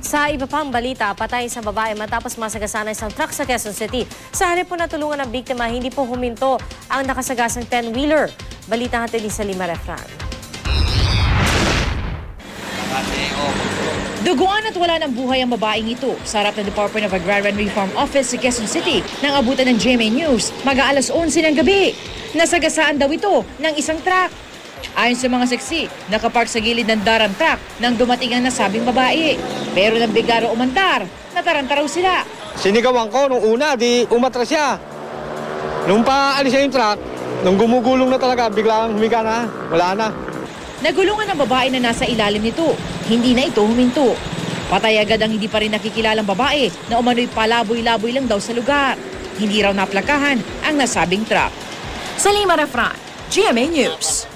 Sa iba pang balita, patay sa babae matapos masagasaan ng isang truck sa Quezon City. Sa halip po natulungan ng biktima, hindi po huminto ang nakasagasang 10-wheeler. Balita natin ni Salima Refran. Duguan at wala ng buhay ang babaeng ito sa harap ng Department of Agrarian Reform Office sa Quezon City nang abutan ng GMA News mag-aalas 11 ng gabi. Nasagasaan daw ito ng isang truck. Ayon sa mga saksi, nakapark sa gilid ng daram truck nang dumating ang nasabing babae. Pero nang bigla raw umandar, nataranta raw sila. Sinigawan ko nung una, di umatras siya. Nung paalis siya yung truck, nung gumugulong na talaga, biglang humiga na, wala na. Nagulungan ang babae na nasa ilalim nito. Hindi na ito huminto. Patay agad ang hindi pa rin nakikilalang babae na umano'y palaboy-laboy lang daw sa lugar. Hindi raw naplakahan ang nasabing truck. Salima Refran, GMA News.